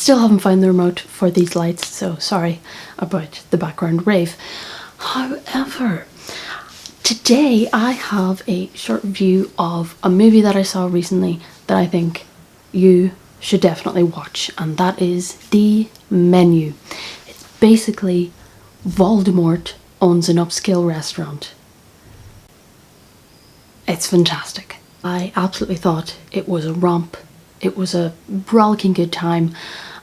Still haven't found the remote for these lights, so sorry about the background rave. However, today I have a short review of a movie that I saw recently that I think you should definitely watch, and that is The Menu. It's basically Voldemort owns an upscale restaurant. It's fantastic. I absolutely thought it was a romp. It was a rollicking good time,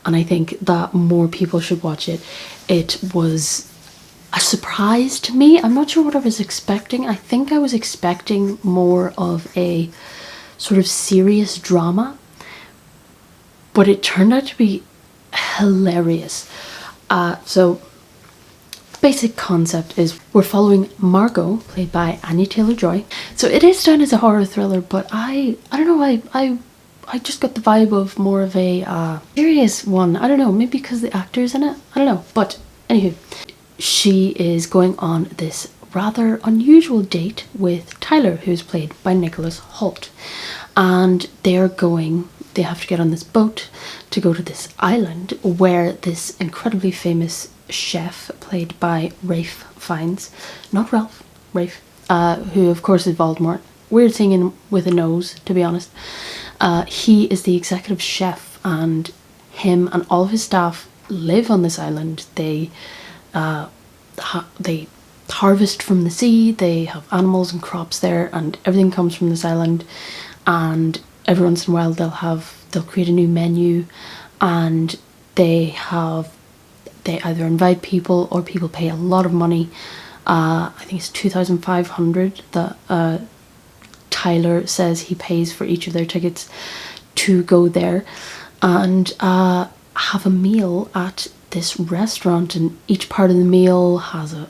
and I think that more people should watch it. It was a surprise to me. I'm not sure what I was expecting. I think I was expecting more of a sort of serious drama, but it turned out to be hilarious. So basic concept is we're following Margot, played by Anya Taylor-Joy. So it is done as a horror thriller, but I don't know, I just got the vibe of more of a serious one. I don't know, maybe because the actor's in it, I don't know. But anywho, she is going on this rather unusual date with Tyler, who's played by Nicholas Hoult. And they have to get on this boat to go to this island where this incredibly famous chef, played by Ralph Fiennes, not Ralph, Rafe, who of course is Voldemort. Weird thing with a nose, to be honest. He is the executive chef, and him and all of his staff live on this island. They harvest from the sea, they have animals and crops there, and everything comes from this island. And every once in a while they'll create a new menu, and they either invite people or people pay a lot of money. I think it's $2,500 that Tyler says he pays for each of their tickets to go there and have a meal at this restaurant, and each part of the meal has a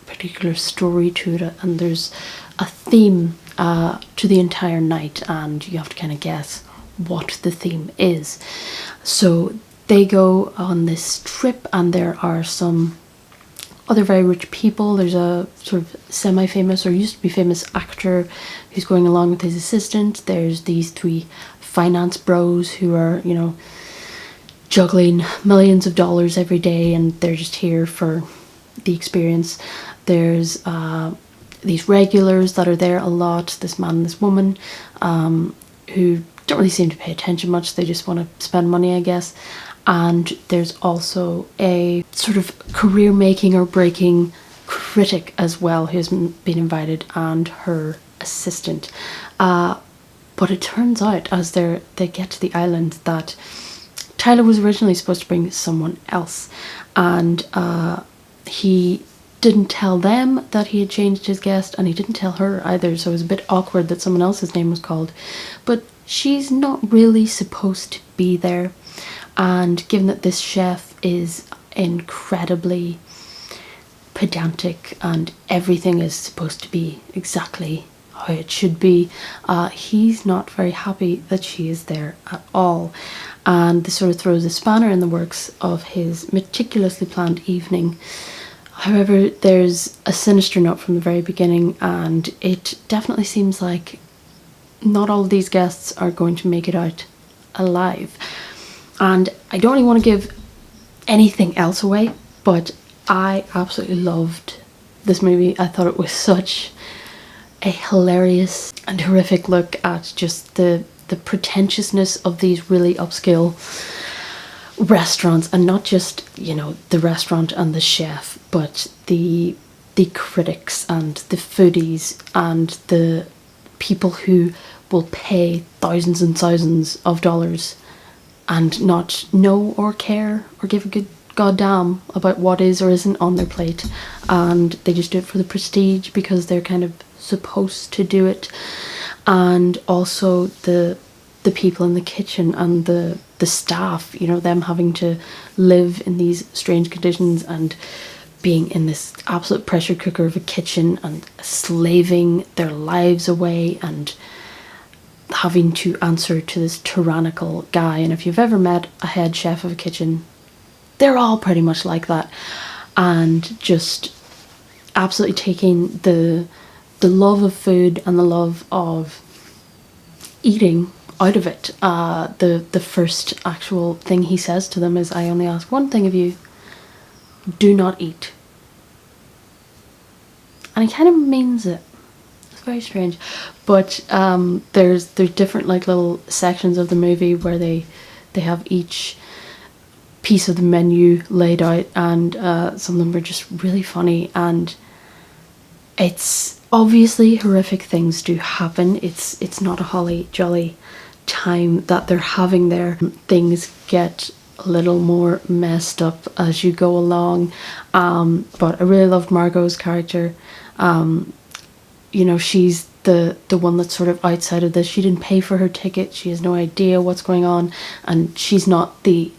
particular story to it, and there's a theme to the entire night, and you have to kind of guess what the theme is. So they go on this trip, and there are some other very rich people. There's a sort of semi-famous, or used to be famous, actor who's going along with his assistant. There's these three finance bros who are, you know, juggling millions of dollars every day, and they're just here for the experience. There's these regulars that are there a lot, this man and this woman, who don't really seem to pay attention much. They just want to spend money, I guess. And there's also a sort of career making or breaking critic as well, who's been invited, and her assistant. But it turns out as they get to the island that Tyler was originally supposed to bring someone else, and he didn't tell them that he had changed his guest, and he didn't tell her either, so it was a bit awkward that someone else's name was called. But she's not really supposed to be there, and given that this chef is incredibly pedantic and everything is supposed to be exactly how it should be, he's not very happy that she is there at all, and this sort of throws a spanner in the works of his meticulously planned evening. However, there's a sinister note from the very beginning, and it definitely seems like not all of these guests are going to make it out alive. And I don't really want to give anything else away, but I absolutely loved this movie. I thought it was such a hilarious and horrific look at just the pretentiousness of these really upscale restaurants, and not just, you know, the restaurant and the chef, but the critics and the foodies and the people who will pay thousands and thousands of dollars and not know or care or give a good goddamn about what is or isn't on their plate, and they just do it for the prestige because they're kind of supposed to do it. And also the people in the kitchen and the staff, you know, them having to live in these strange conditions and being in this absolute pressure cooker of a kitchen and slaving their lives away and having to answer to this tyrannical guy. And if you've ever met a head chef of a kitchen, they're all pretty much like that, and just absolutely taking the love of food and the love of eating out of it. The first actual thing he says to them is, "I only ask one thing of you, do not eat." And he kind of means it. It's very strange. But there's different like little sections of the movie where they have each piece of the menu laid out, and some of them are just really funny, and it's obviously horrific things do happen. It's not a holly jolly time that they're having there. Things get a little more messed up as you go along, but I really loved Margot's character. You know, she's the one that's sort of outside of this. She didn't pay for her ticket, she has no idea what's going on, and she's not the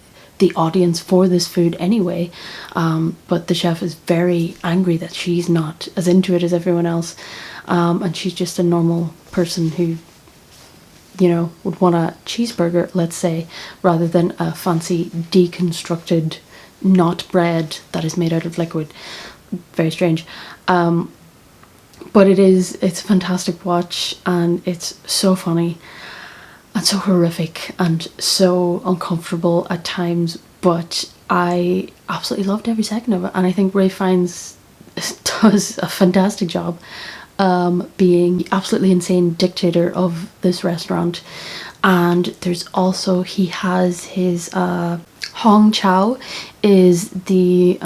audience for this food anyway, but the chef is very angry that she's not as into it as everyone else, and she's just a normal person who, you know, would want a cheeseburger, let's say, rather than a fancy deconstructed not bread that is made out of liquid. Very strange. But it's a fantastic watch, and it's so funny and so horrific and so uncomfortable at times, but I absolutely loved every second of it. And I think Ralph Fiennes does a fantastic job being the absolutely insane dictator of this restaurant. And there's also, he has his Hong Chow is the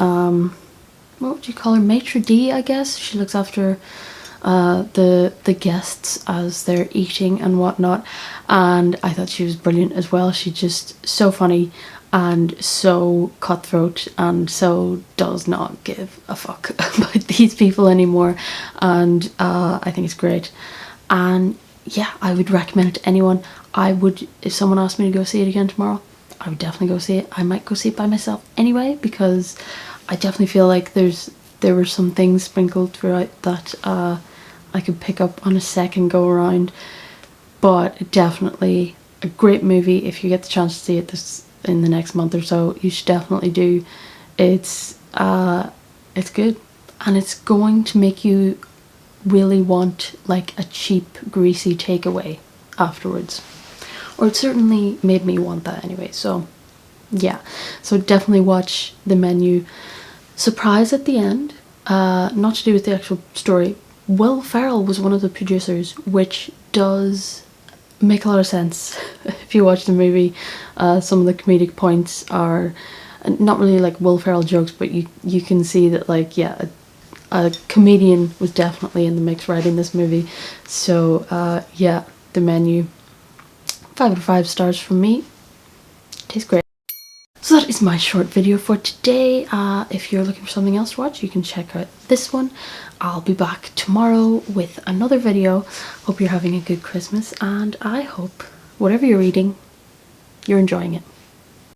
what would you call her, maitre d', I guess. She looks after the guests as they're eating and whatnot, and I thought she was brilliant as well. She's just so funny and so cutthroat and so does not give a fuck about these people anymore, and I think it's great. And yeah, I would recommend it to anyone. I would, if someone asked me to go see it again tomorrow, I would definitely go see it. I might go see it by myself anyway, because I definitely feel like there were some things sprinkled throughout that I could pick up on a second go around. But definitely a great movie. If you get the chance to see it this in the next month or so, you should definitely do. It's good, and it's going to make you really want like a cheap greasy takeaway afterwards, or it certainly made me want that anyway. So yeah, so definitely watch The Menu. Surprise at the end, not to do with the actual story, Will Ferrell was one of the producers, which does make a lot of sense. If you watch the movie, some of the comedic points are not really like Will Ferrell jokes, but you can see that, like, yeah, a comedian was definitely in the mix writing this movie. So yeah, The Menu, 5 out of 5 stars from me. Tastes great. So that is my short video for today. If you're looking for something else to watch, you can check out this one. I'll be back tomorrow with another video. Hope you're having a good Christmas, and I hope whatever you're eating, you're enjoying it.